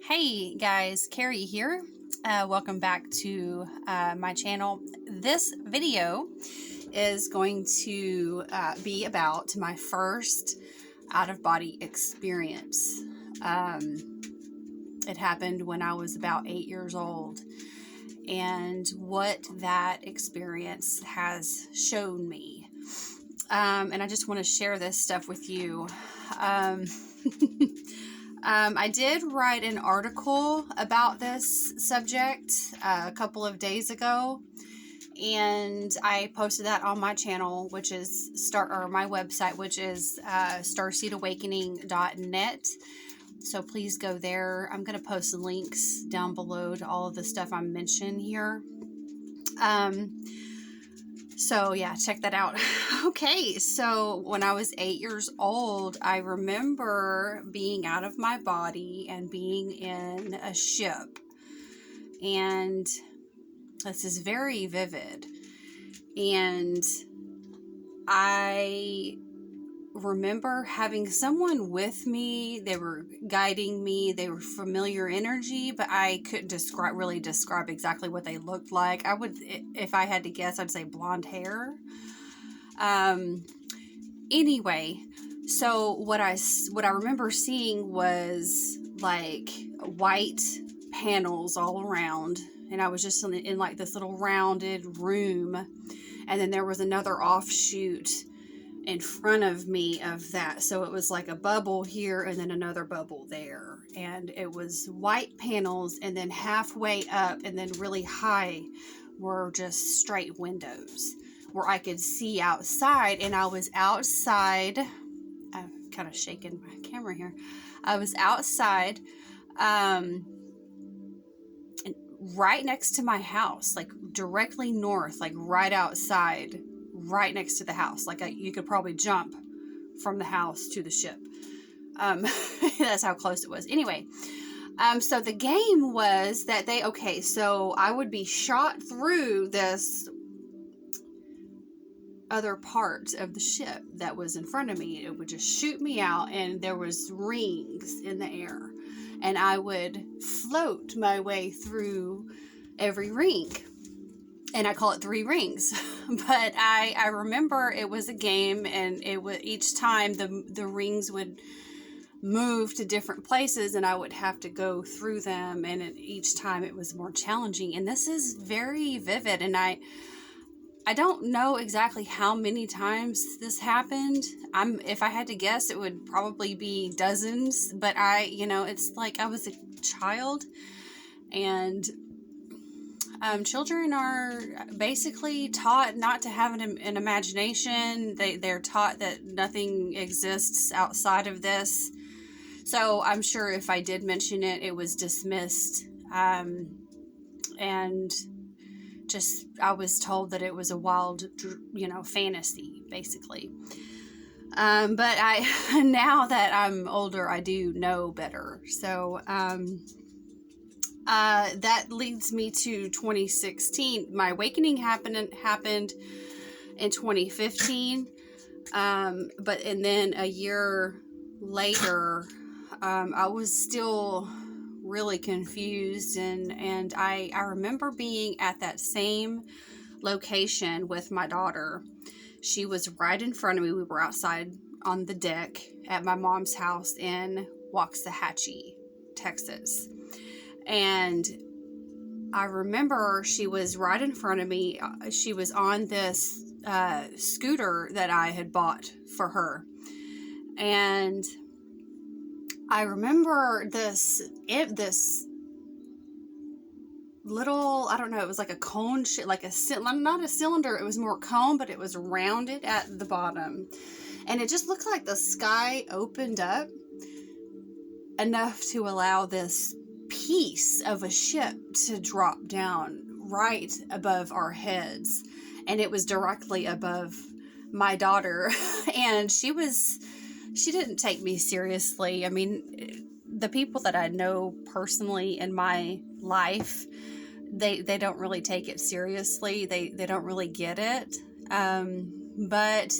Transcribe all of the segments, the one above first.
Hey guys, Carrie here. Welcome back to my channel. This video is going to be about my first out-of-body experience. It happened when I was about 8 years old, and what that experience has shown me. And I just want to share this stuff with you. I did write an article about this subject a couple of days ago, and I posted that on my channel, which is my website, which is starseedawakening.net. So please go there. I'm going to post links down below to all of the stuff I mentioned here. So yeah, check that out. Okay, so when I was 8 years old, I remember being out of my body and being in a ship. And this is very vivid. And I remember having someone with me. They were guiding me. They were familiar energy, but I couldn't really describe exactly what they looked like. If I had to guess, I'd say blonde hair. Anyway, so what I remember seeing was like white panels all around, and I was just in like this little rounded room, and then there was another offshoot in front of me of that. So it was like a bubble here and then another bubble there, and it was white panels, and then halfway up and then really high were just straight windows where I could see outside. And I was outside. I'm kind of shaking my camera here. I was outside and right next to my house, like directly north, like right outside, right next to the house. Like you could probably jump from the house to the ship. That's how close it was. Anyway, so the game was that so I would be shot through this other part of the ship that was in front of me. It would just shoot me out, and there was rings in the air, and I would float my way through every ring. And I call it 3 rings. But I remember it was a game, and each time the rings would move to different places, and I would have to go through them, and each time it was more challenging. And this is very vivid, and I don't know exactly how many times this happened. If I had to guess, it would probably be dozens, but it's like I was a child, and children are basically taught not to have an imagination. They're taught that nothing exists outside of this. So I'm sure if I did mention it, it was dismissed. And just, I was told that it was a wild, fantasy, basically. But now that I'm older, I do know better. So, that leads me to 2016. My awakening happened in 2015. And then a year later, I was still really confused, and I remember being at that same location with my daughter. She was right in front of me. We were outside on the deck at my mom's house in Waxahachie, Texas. And I remember she was right in front of me. She was on this scooter that I had bought for her. And I remember this little, I don't know, it was like a cone, not a cylinder, it was more cone, but it was rounded at the bottom. And it just looked like the sky opened up enough to allow this piece of a ship to drop down right above our heads. And it was directly above my daughter. And she didn't take me seriously. I mean, the people that I know personally in my life, they don't really take it seriously. They don't really get it. But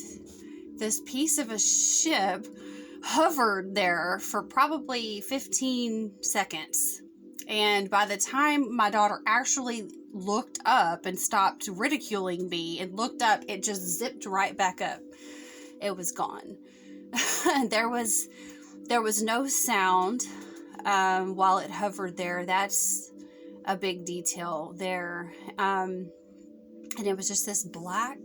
this piece of a ship hovered there for probably 15 seconds. And by the time my daughter actually looked up and stopped ridiculing me and looked up, it just zipped right back up. It was gone. There was no sound while it hovered there. That's a big detail there. And it was just this black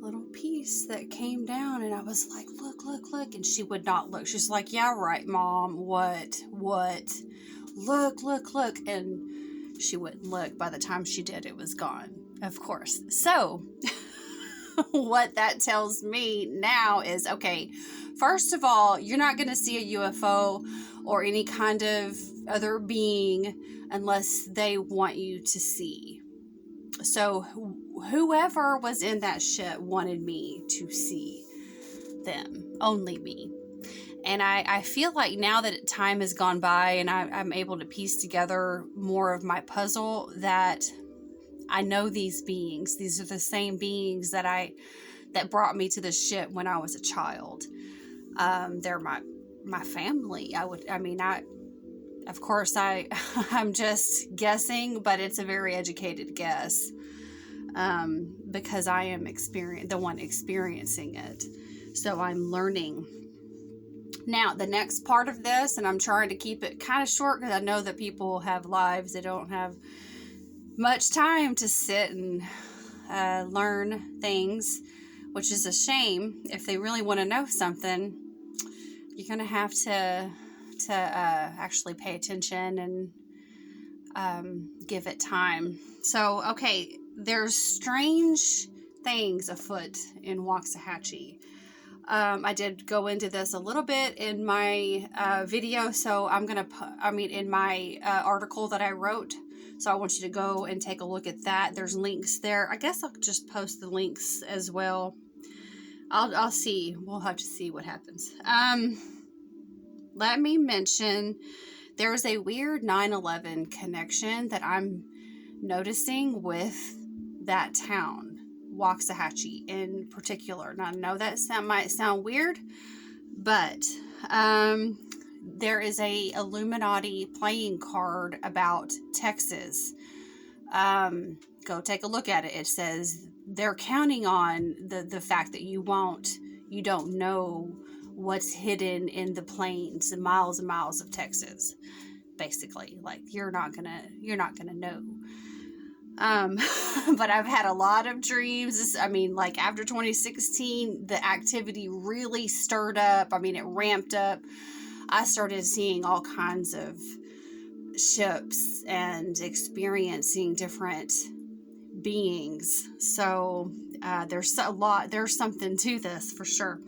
little piece that came down, and I was like, look, and she would not look. She's like, yeah, right, Mom, what, look, and she wouldn't look. By the time she did, it was gone, of course. So what that tells me now is, okay, first of all, you're not going to see a UFO or any kind of other being unless they want you to see. So whoever was in that ship wanted me to see them, only me. And I feel like now that time has gone by and I'm able to piece together more of my puzzle, that I know these beings. These are the same beings that brought me to the ship when I was a child. They're my family. Of course, I'm just guessing, but it's a very educated guess, because I am the one experiencing it. So I'm learning. Now, the next part of this, and I'm trying to keep it kind of short because I know that people have lives. They don't have much time to sit and learn things, which is a shame. If they really want to know something, you're going to have to actually pay attention and give it time. So, okay, there's strange things afoot in Waxahachie. I did go into this a little bit in my video, so I'm going to in my article that I wrote. So I want you to go and take a look at that. There's links there. I guess I'll just post the links as well. I'll see. We'll have to see what happens. Let me mention there's a weird 9/11 connection that I'm noticing with that town, Waxahachie in particular. Now, I know that might sound weird, but there is a Illuminati playing card about Texas. Go take a look at it. It says they're counting on the fact that you don't know what's hidden in the plains and miles of Texas. Basically, like you're not gonna know. But I've had a lot of dreams. Like after 2016, the activity really stirred up. It ramped up. I started seeing all kinds of ships and experiencing different beings. So there's something to this for sure.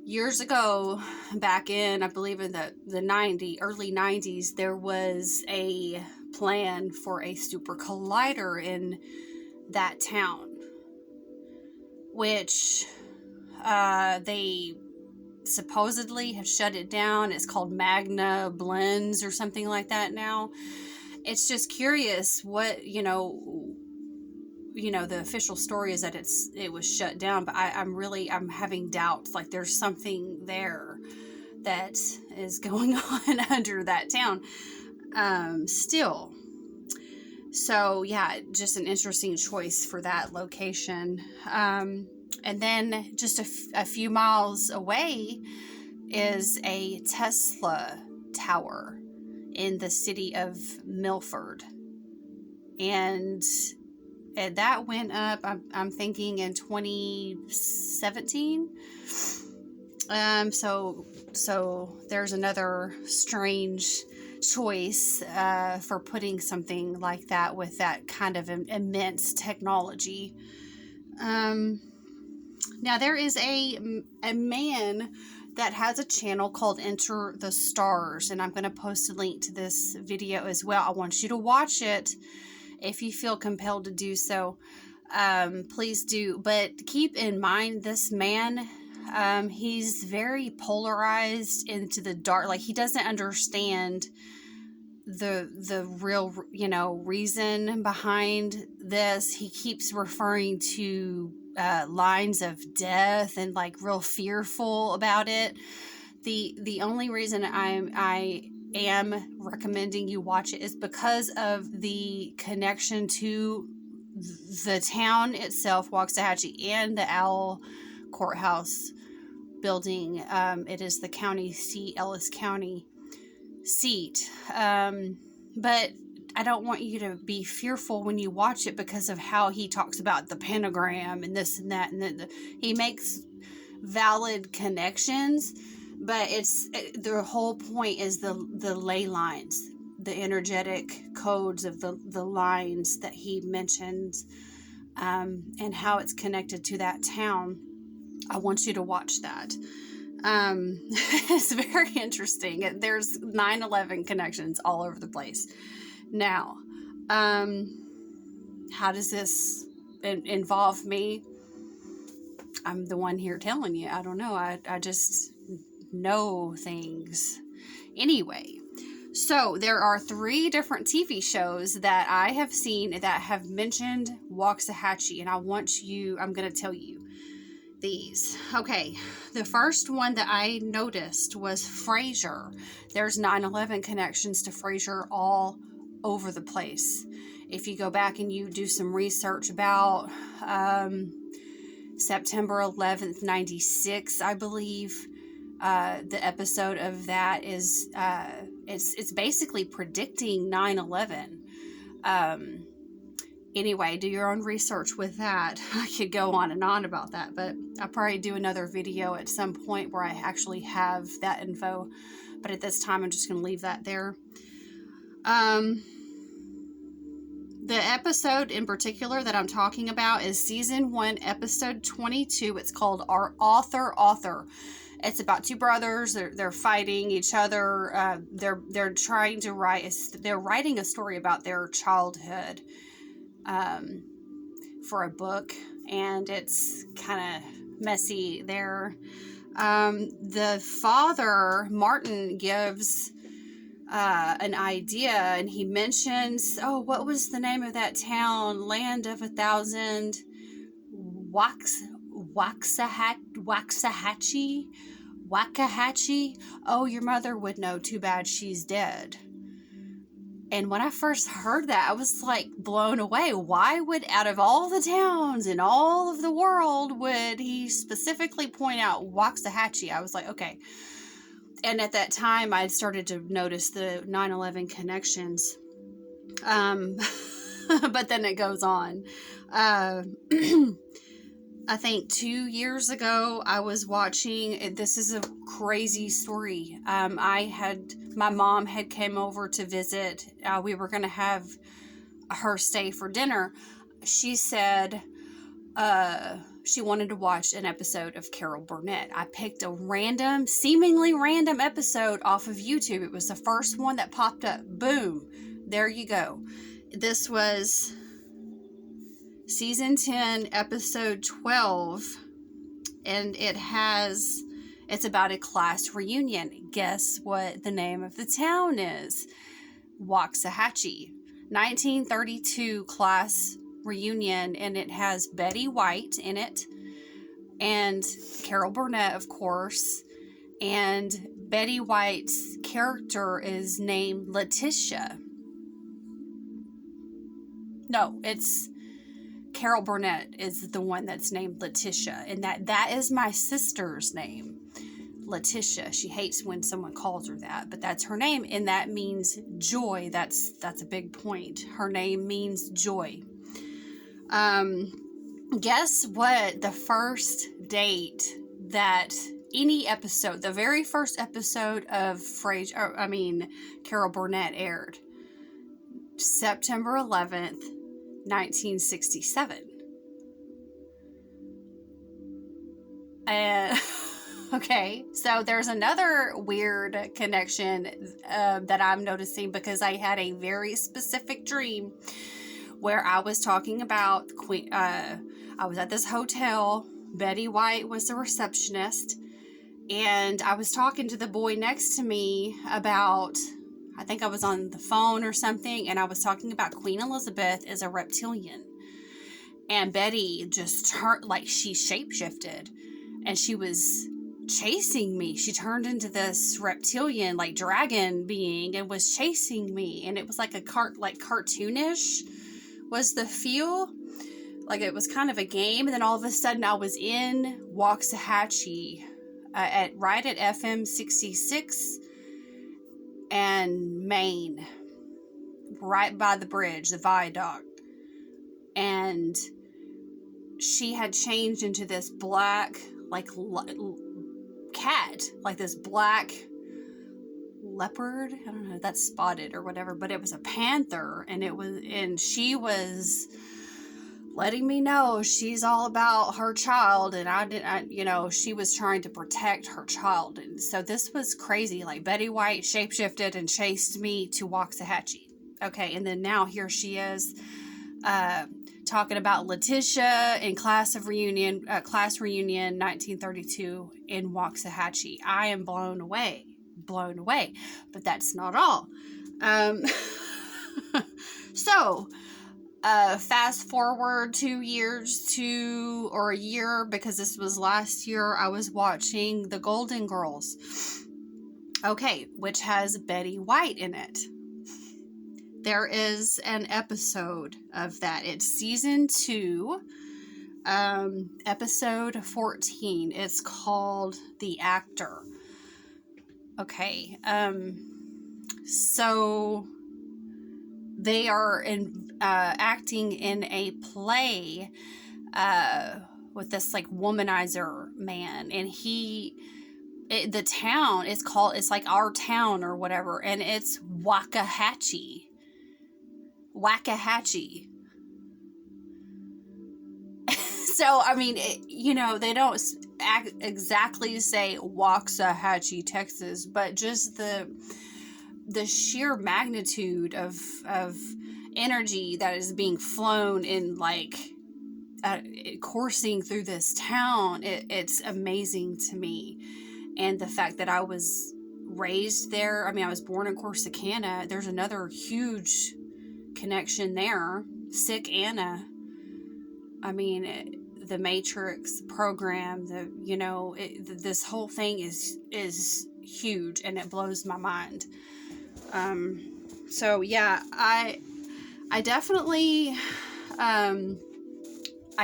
Years ago, back in, I believe in the early 90s, there was a plan for a super collider in that town, which they supposedly have shut it down. It's called Magna Blends or something like that now. It's just curious what, the official story is that it was shut down, but I'm having doubts. Like there's something there that is going on under that town still. So yeah, just an interesting choice for that location. And then just a few miles away is a Tesla tower in the city of Milford. And that went up, I'm thinking, in 2017. So there's another strange choice for putting something like that with that kind of immense technology. Now there is a man that has a channel called Enter the Stars, and I'm going to post a link to this video as well. I want you to watch it. If you feel compelled to do so, please do. But keep in mind, this man, he's very polarized into the dark. Like, he doesn't understand the real, reason behind this. He keeps referring to lines of death and like real fearful about it. The only reason I am recommending you watch it is because of the connection to the town itself, Waxahachie, and the Owl Courthouse building. It is the county seat, Ellis County seat. But I don't want you to be fearful when you watch it because of how he talks about the pentagram and this and that, and he makes valid connections, but the whole point is the ley lines, the energetic codes of the lines that he mentions, and how it's connected to that town. I want you to watch that. It's very interesting. There's 9/11 connections all over the place. Now, how does this involve me? I'm the one here telling you. I don't know. I just know things. Anyway, so there are 3 different TV shows that I have seen that have mentioned Waxahachie, and I'm going to tell you these. Okay, the first one that I noticed was Frasier. There's 9/11 connections to Frasier all over the place. If you go back and you do some research about September 11th, 96, I believe, the episode of that is it's basically predicting 9/11. Anyway, do your own research with that. I could go on and on about that, but I'll probably do another video at some point where I actually have that info. But at this time, I'm just going to leave that there. The episode in particular that I'm talking about is season 1, episode 22. It's called Our Author. It's about 2 brothers. They're fighting each other. They're trying to they're writing a story about their childhood for a book, and it's kind of messy there. The father, Martin, gives an idea, and he mentions, what was the name of that town? Land of 1,000 Waxahachie. Oh, your mother would know. Too bad she's dead. And when I first heard that, I was like blown away. Why would, out of all the towns in all of the world, would he specifically point out Waxahachie? I was like, okay. And at that time, I had started to notice the 9/11 connections. But then it goes on. I think 2 years ago, I was watching, this is a crazy story. My mom had came over to visit. We were going to have her stay for dinner. She said, she wanted to watch an episode of Carol Burnett. I picked a seemingly random episode off of YouTube. It was the first one that popped up. Boom. There you go. This was season 10, episode 12. And it's about a class reunion. Guess what the name of the town is? Waxahachie. 1932 class reunion, and it has Betty White in it and Carol Burnett, of course, and Betty White's character is named Letitia. No, it's Carol Burnett is the one that's named Letitia, and that is my sister's name, Letitia. She hates when someone calls her that, but that's her name, and that means joy. That's a big point. Her name means joy. Guess what the first date that any episode, the very first episode of Carol Burnett aired? September 11th, 1967. Okay, so there's another weird connection that I'm noticing, because I had a very specific dream where I was talking about Queen. I was at this hotel. Betty White was the receptionist, and I was talking to the boy next to me about, I think I was on the phone or something, and I was talking about Queen Elizabeth as a reptilian. And Betty just turned, like, she shapeshifted, and she was chasing me. She turned into this reptilian, like, dragon being, and was chasing me. And it was like cartoonish was the feel. Like, it was kind of a game. And then all of a sudden I was in Waxahachie, right at FM 66 and Maine, right by the bridge, the viaduct. And she had changed into this black, like, cat, like this black leopard. I don't know, that's spotted or whatever, but it was a panther, and she was letting me know she's all about her child, and she was trying to protect her child. And so this was crazy. Like, Betty White shapeshifted and chased me to Waxahachie. Okay, and then now here she is, talking about Letitia in class reunion 1932 in Waxahachie. I am blown away, but that's not all. So, fast forward 2 years or a year, because this was last year, I was watching The Golden Girls. Okay, which has Betty White in it. There is an episode of that. It's season 2, episode 14. It's called The Actor. Okay, so they are acting in a play with this, like, womanizer man, and the town is called, it's like Our Town or whatever, and it's Waxahachie. So, I mean, they don't exactly say Waxahachie, Texas, but just the sheer magnitude of energy that is being flown in, like, coursing through this town. It's amazing to me. And the fact that I was raised there, I mean, I was born in Corsicana. There's another huge connection there. Sick Anna. I mean, the Matrix program, this whole thing is huge, and it blows my mind. So yeah, I definitely, I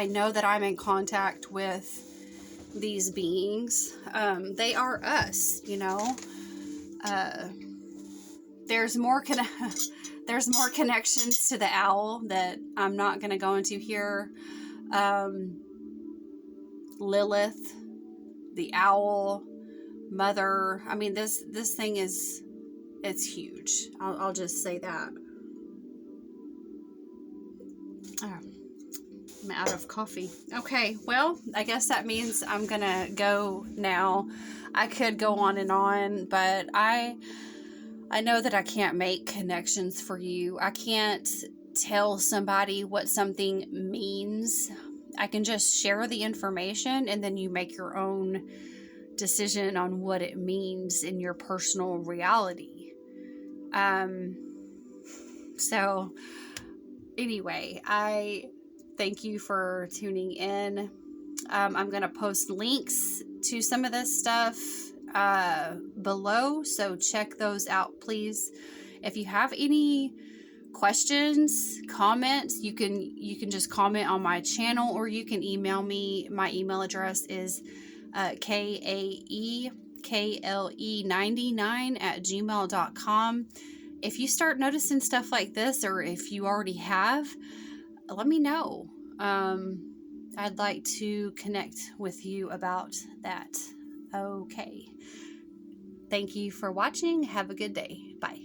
know that I'm in contact with these beings. They are us, there's more connections to the owl that I'm not going to go into here. Lilith, the owl, mother. I mean, this thing it's huge. I'll just say that. I'm out of coffee. Okay, well, I guess that means I'm gonna go now. I could go on, but I know that I can't make connections for you. I can't tell somebody what something means. I can just share the information, and then you make your own decision on what it means in your personal reality. So anyway, I thank you for tuning in. I'm going to post links to some of this stuff below, so check those out, please. If you have any questions, comments, you can just comment on my channel, or you can email me. My email address is kaekle99@gmail.com. If you start noticing stuff like this, or if you already have, let me know. I'd like to connect with you about that. Okay. Thank you for watching. Have a good day. Bye.